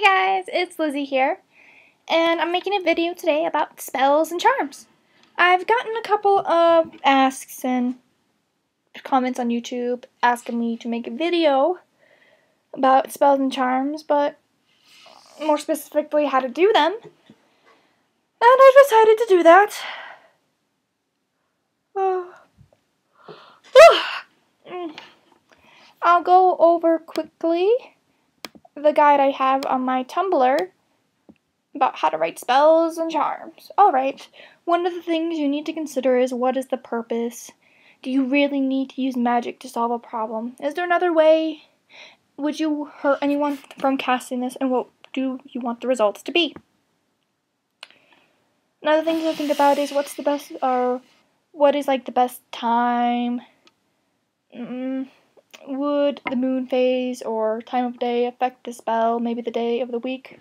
Hey guys, it's Lizzie here, and I'm making a video today about spells and charms. I've gotten a couple of asks and comments on YouTube asking me to make a video about spells and charms, but more specifically how to do them, and I decided to do that. I'll go over quickly the guide I have on my Tumblr about how to write spells and charms. Alright, one of the things you need to consider is what is the purpose? Do you really need to use magic to solve a problem? Is there another way? Would you hurt anyone from casting this, and what do you want the results to be? Another thing to think about is what's the best, or what is like the best time? Would the moon phase or time of day affect the spell? Maybe the day of the week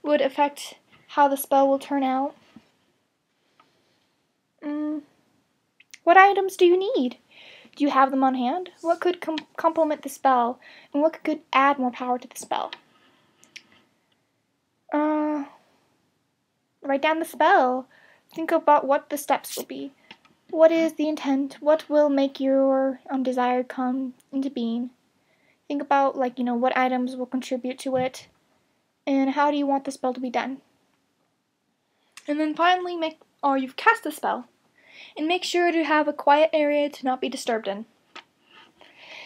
would affect how the spell will turn out. What items do you need? Do you have them on hand? What could complement the spell, and what could add more power to the spell? Write down the spell. Think about what the steps will be. What is the intent? What will make your desire come into being? Think about, what items will contribute to it, and how do you want the spell to be done? And then finally, you've cast the spell, and make sure to have a quiet area to not be disturbed in.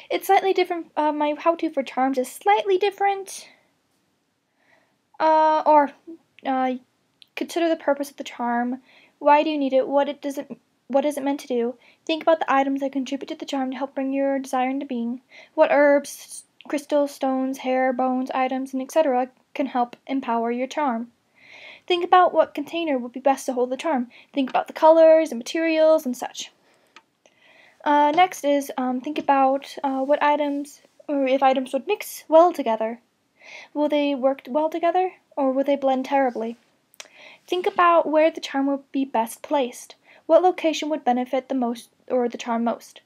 It's slightly different. My how-to for charms is slightly different. Consider the purpose of the charm. Why do you need it? What is it meant to do? Think about the items that contribute to the charm to help bring your desire into being. What herbs, crystals, stones, hair, bones, items, and etc. can help empower your charm. Think about what container would be best to hold the charm. Think about the colors and materials and such. Next is think about what items, or if items would mix well together. Will they work well together, or will they blend terribly? Think about where the charm would be best placed. What location would benefit the most, or the charm most?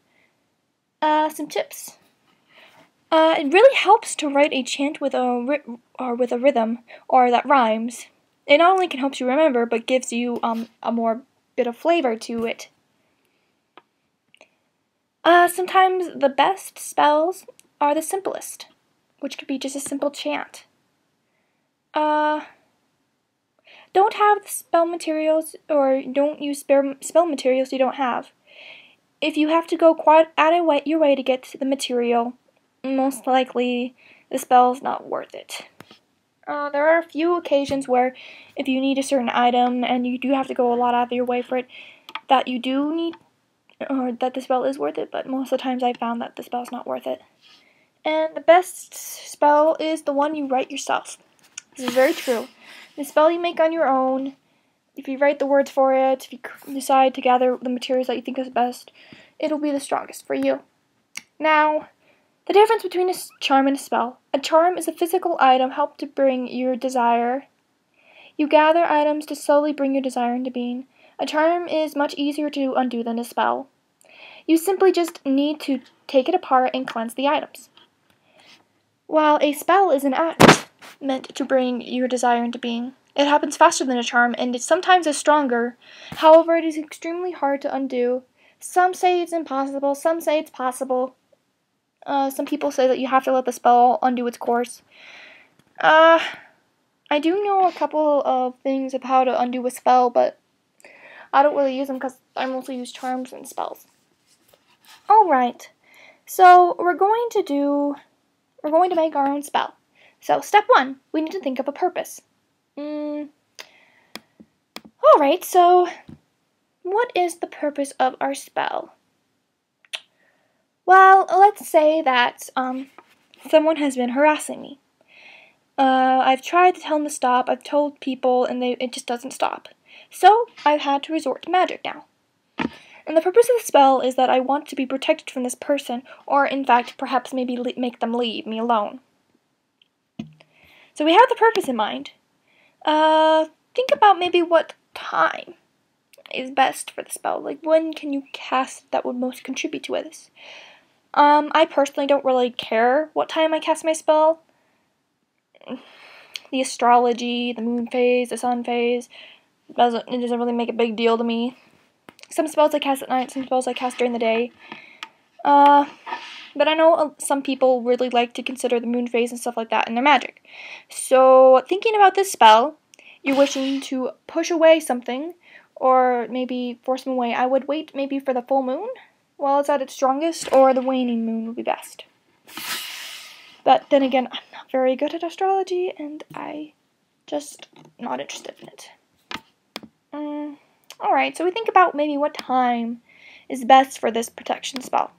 Some tips. It really helps to write a chant with a rhythm, or that rhymes. It not only can help you remember, but gives you a more bit of flavor to it. Sometimes the best spells are the simplest, which could be just a simple chant. Don't have the spell materials, or don't use spell materials you don't have. If you have to go quite out of your way to get the material, most likely the spell is not worth it. There are a few occasions where if you need a certain item and you do have to go a lot out of your way for it, that you do need, or that the spell is worth it, but most of the times I've found that the spell is not worth it. And the best spell is the one you write yourself. This is very true. The spell you make on your own, if you write the words for it, if you decide to gather the materials that you think is best, it'll be the strongest for you. Now, the difference between a charm and a spell. A charm is a physical item helped to bring your desire. You gather items to slowly bring your desire into being. A charm is much easier to undo than a spell. You simply just need to take it apart and cleanse the items. While a spell is an act meant to bring your desire into being, it happens faster than a charm, and it sometimes is stronger. However, it is extremely hard to undo. Some say it's impossible, some say it's possible. Some people say that you have to let the spell undo its course. I do know a couple of things of how to undo a spell, but I don't really use them because I mostly use charms and spells. Alright, so we're going to make our own spell. So, step 1, we need to think of a purpose. Alright, so what is the purpose of our spell? Well, let's say that someone has been harassing me. I've tried to tell them to stop, I've told people, and it just doesn't stop. So, I've had to resort to magic now. And the purpose of the spell is that I want to be protected from this person, or in fact, perhaps maybe make them leave me alone. So we have the purpose in mind. Think about maybe what time is best for the spell. Like, when can you cast that would most contribute to this? I personally don't really care what time I cast my spell. the astrology, the moon phase, the sun phase. It doesn't really make a big deal to me. Some spells I cast at night, some spells I cast during the day. But I know some people really like to consider the moon phase and stuff like that in their magic. So, thinking about this spell, you're wishing to push away something, or maybe force them away. I would wait maybe for the full moon while it's at its strongest, or the waning moon would be best. But then again, I'm not very good at astrology, and I just not interested in it. Alright, so we think about maybe what time is best for this protection spell.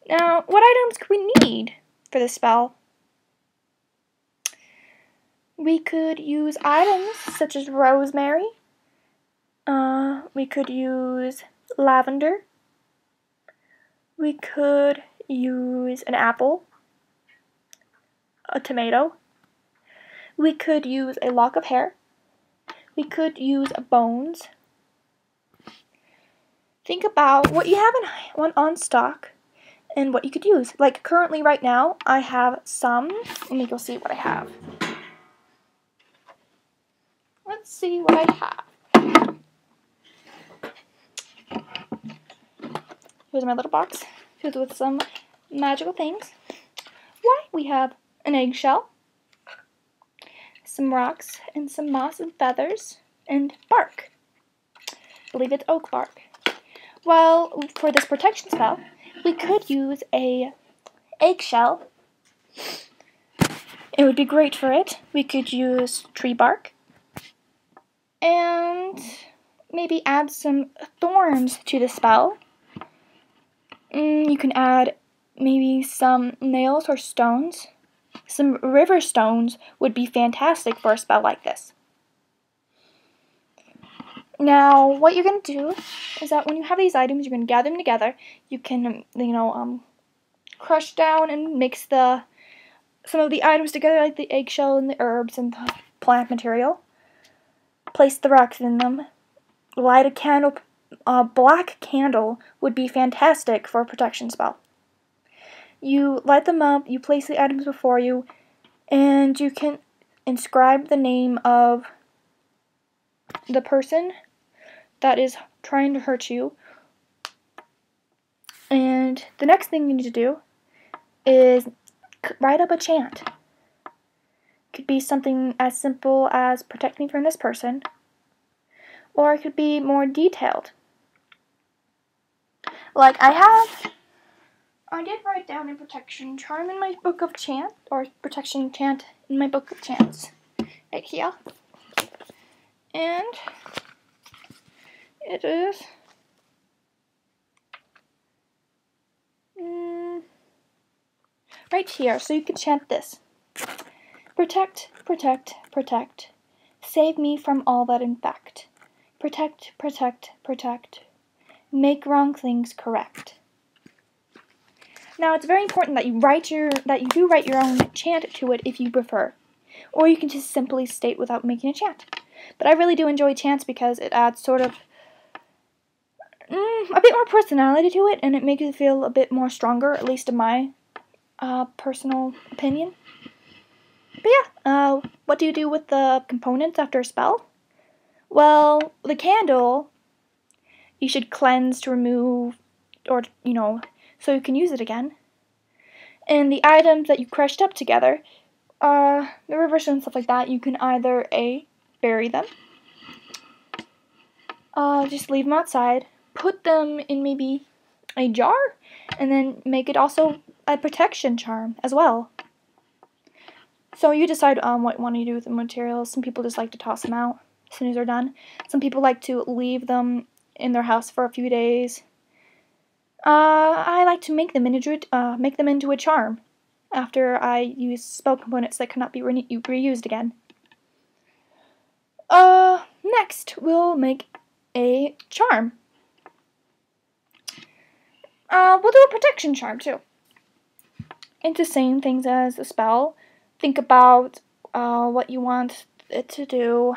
Now, what items could we need for this spell? We could use items such as rosemary. We could use lavender. We could use an apple, a tomato. We could use a lock of hair. We could use bones. Think about what you have on stock and what you could use. Like currently right now, I have some. Let me go see what I have. Let's see what I have. Here's my little box filled with some magical things. Why? We have an eggshell, some rocks, and some moss and feathers, and bark. I believe it's oak bark. Well, for this protection spell, we could use a eggshell. It would be great for it. We could use tree bark, and maybe add some thorns to the spell. You can add maybe some nails or stones. Some river stones would be fantastic for a spell like this. Now, what you're going to do is that when you have these items, you're going to gather them together. You can, crush down and mix some of the items together, like the eggshell and the herbs and the plant material. Place the rocks in them. Light a candle. A black candle would be fantastic for a protection spell. You light them up, you place the items before you, and you can inscribe the name of the person that is trying to hurt you. And the next thing you need to do is write up a chant. It could be something as simple as protect me from this person, or it could be more detailed. Like I did write down a protection charm in my book of chant, or protection chant in my book of chants, right here. And it is right here, so you can chant this. Protect, protect, protect. Save me from all that infect. Protect, protect, protect. Make wrong things correct. Now, it's very important that you do write your own chant to it if you prefer, or you can just simply state without making a chant. But I really do enjoy chants because it adds sort of a bit more personality to it, and it makes it feel a bit more stronger, at least in my personal opinion. But yeah, what do you do with the components after a spell? Well, the candle, you should cleanse to remove, or, so you can use it again. And the items that you crushed up together, the river stones and stuff like that, you can either bury them, just leave them outside, put them in maybe a jar, and then make it also a protection charm as well. So you decide what you want to do with the materials. Some people just like to toss them out as soon as they're done. Some people like to leave them in their house for a few days. I like to make them into a charm after I use spell components that cannot be reused again. Next, we'll make a charm. We'll do a protection charm too. It's the same things as the spell. Think about what you want it to do.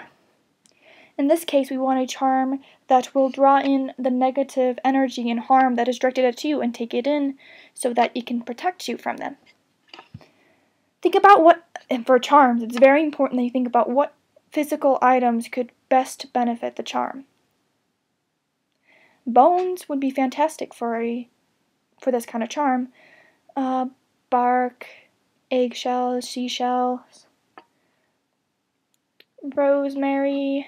In this case, we want a charm that will draw in the negative energy and harm that is directed at you and take it in so that it can protect you from them. think about what, and for charms, it's very important that you think about what physical items could best benefit the charm. Bones would be fantastic for this kind of charm. Bark, eggshells, seashells, rosemary,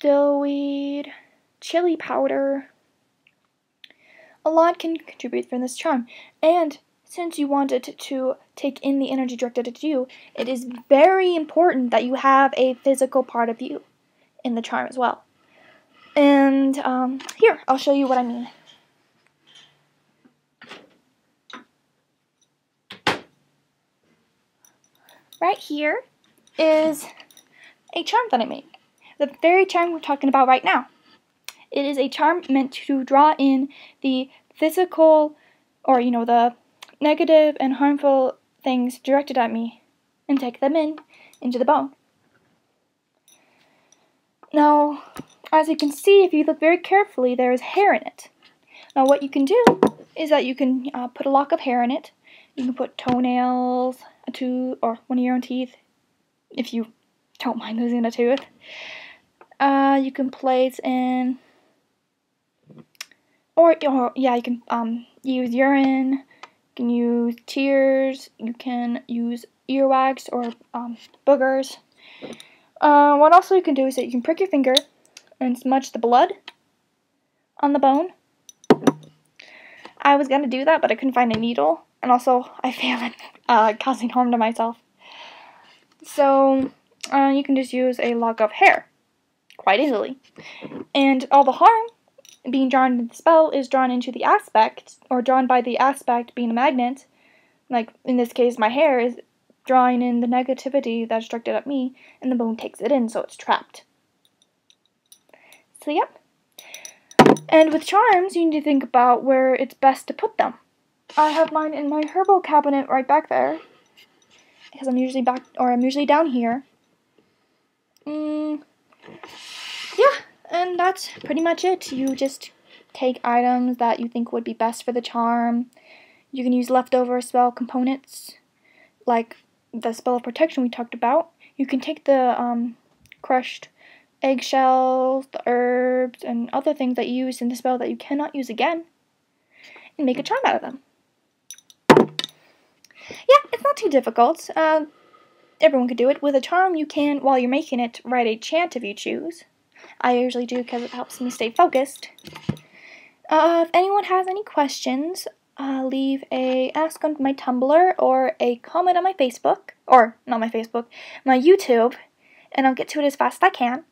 dillweed, chili powder. A lot can contribute for this charm. And since you want it to take in the energy directed at you, it is very important that you have a physical part of you in the charm as well. And here, I'll show you what I mean. Right here is a charm that I made. The very charm we're talking about right now. It is a charm meant to draw in the physical, or the negative and harmful things directed at me and take them into the bone. Now, as you can see, if you look very carefully, there is hair in it. Now, what you can do is that you can put a lock of hair in it. You can put toenails, a tooth, or one of your own teeth, if you don't mind losing a tooth. You can place in, or yeah, you can use urine. You can use tears. You can use earwax or boogers. What also you can do is that you can prick your finger and smudge the blood on the bone. I was gonna do that, but I couldn't find a needle, and also I failed at causing harm to myself. So you can just use a lock of hair quite easily, and all the harm being drawn into the spell is drawn into the aspect, or drawn by the aspect being a magnet. Like in this case, my hair is drawing in the negativity that's directed at me, and the bone takes it in, so it's trapped. So yep. And with charms, you need to think about where it's best to put them. I have mine in my herbal cabinet right back there, because I'm usually down here. Yeah, and that's pretty much it. You just take items that you think would be best for the charm. You can use leftover spell components, like the spell of protection we talked about. You can take the crushed eggshells, the herbs, and other things that you use in the spell that you cannot use again, and make a charm out of them. Yeah, it's not too difficult. Everyone could do it. With a charm, you can, while you're making it, write a chant if you choose. I usually do because it helps me stay focused. If anyone has any questions, leave a ask on my Tumblr or a comment on my Facebook, or not my Facebook, my YouTube, and I'll get to it as fast as I can.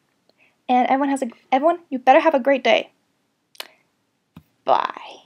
And everyone, you better have a great day. Bye.